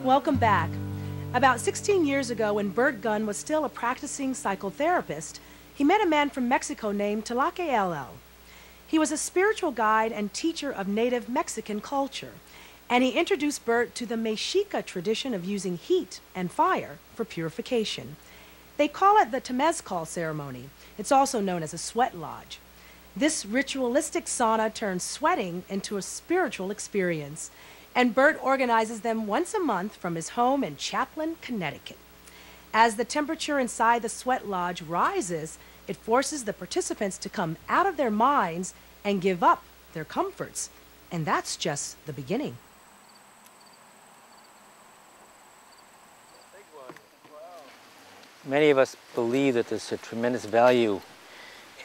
Welcome back. About 16 years ago, when Bert Gunn was still a practicing psychotherapist, he met a man from Mexico named Temezkal. He was a spiritual guide and teacher of native Mexican culture, and he introduced Bert to the Mexica tradition of using heat and fire for purification. They call it the Temezkal ceremony. It's also known as a sweat lodge. This ritualistic sauna turns sweating into a spiritual experience, and Bert organizes them once a month from his home in Chaplin, Connecticut. As the temperature inside the sweat lodge rises, it forces the participants to come out of their minds and give up their comforts. And that's just the beginning. Many of us believe that there's a tremendous value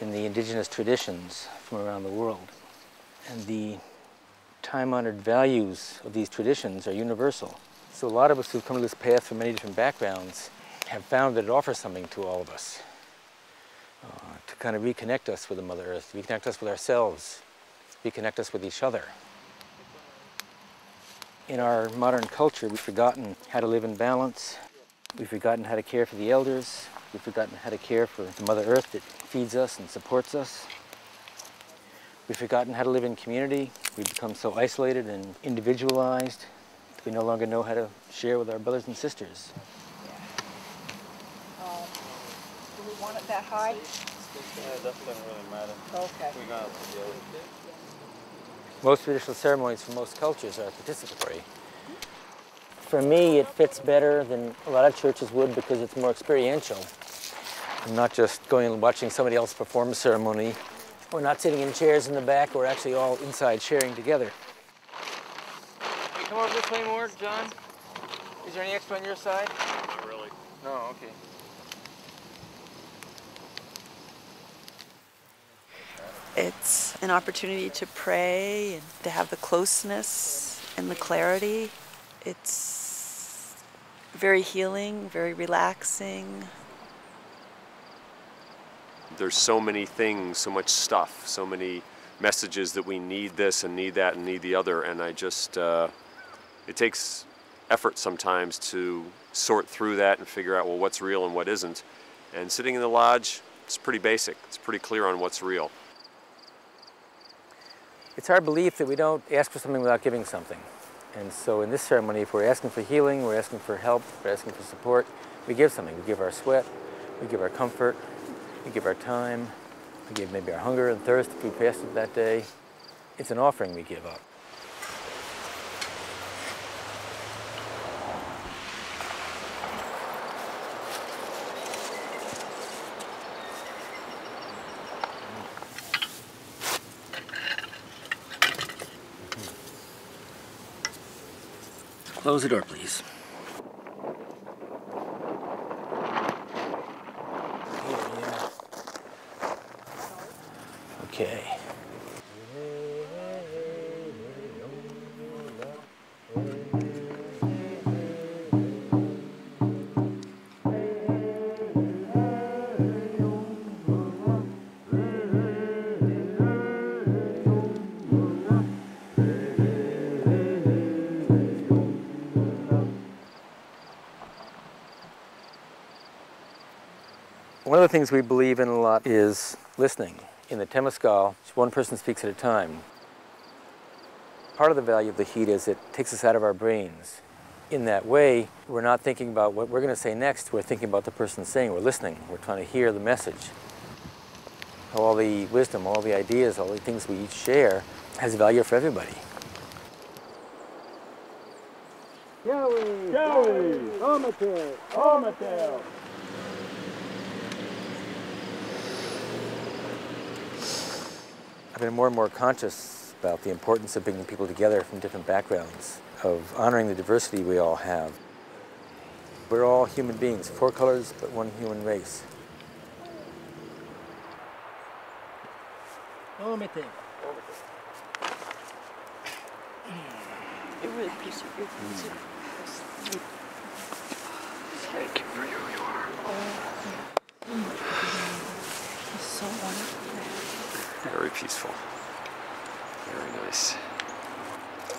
in the indigenous traditions from around the world. And the time-honored values of these traditions are universal. So a lot of us who've come to this path from many different backgrounds have found that it offers something to all of us, to kind of reconnect us with the Mother Earth, reconnect us with ourselves, reconnect us with each other. In our modern culture, we've forgotten how to live in balance. We've forgotten how to care for the elders. We've forgotten how to care for the Mother Earth that feeds us and supports us. We've forgotten how to live in community. We've become so isolated and individualized that we no longer know how to share with our brothers and sisters. Do we want it that high? Yeah, that doesn't really matter. Okay. We're gonna put the other. Most traditional ceremonies for most cultures are participatory. For me, it fits better than a lot of churches would because it's more experiential. I'm not just going and watching somebody else perform a ceremony. We're not sitting in chairs in the back. We're actually all inside sharing together. Hey, come over this way more, John. Is there any extra on your side? Not really. No, okay. It's an opportunity to pray and to have the closeness and the clarity. It's very healing, very relaxing. There's so many things, so much stuff, so many messages that we need this and need that and need the other, and I just, it takes effort sometimes to sort through that and figure out, well, what's real and what isn't. And sitting in the lodge, it's pretty basic. It's pretty clear on what's real. It's our belief that we don't ask for something without giving something. And so in this ceremony, if we're asking for healing, we're asking for help, we're asking for support, we give something. We give our sweat, we give our comfort, we give our time, we give maybe our hunger and thirst if we fasted that day. It's an offering we give up. Close the door, please. Yeah. Okay. One of the things we believe in a lot is listening. In the Temezkal, one person speaks at a time. Part of the value of the heat is it takes us out of our brains. In that way, we're not thinking about what we're going to say next, we're thinking about the person saying, we're listening, we're trying to hear the message. All the wisdom, all the ideas, all the things we each share has value for everybody. Joey! Joey! Omatel! Omatel! I've been more and more conscious about the importance of bringing people together from different backgrounds, of honoring the diversity we all have. We're all human beings, 4 colors, but one human race. Omatel. You're really piece of your Thank you for who you are. It's so wonderful. Very peaceful. Very nice.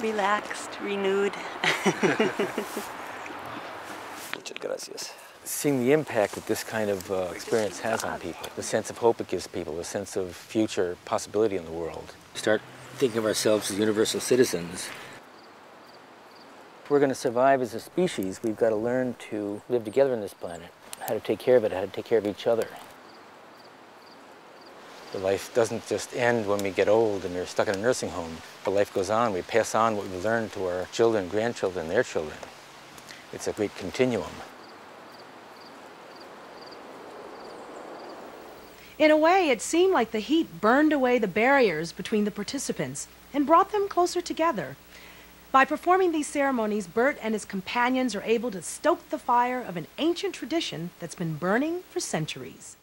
Relaxed, renewed. Muchas gracias. Seeing the impact that this kind of experience has on people, the sense of hope it gives people, the sense of future possibility in the world. Start thinking of ourselves as universal citizens. If we're going to survive as a species, we've got to learn to live together on this planet, how to take care of it, how to take care of each other. The life doesn't just end when we get old and we're stuck in a nursing home. The life goes on. We pass on what we've learned to our children, grandchildren, their children. It's a great continuum. In a way, it seemed like the heat burned away the barriers between the participants and brought them closer together. By performing these ceremonies, Bert and his companions are able to stoke the fire of an ancient tradition that's been burning for centuries.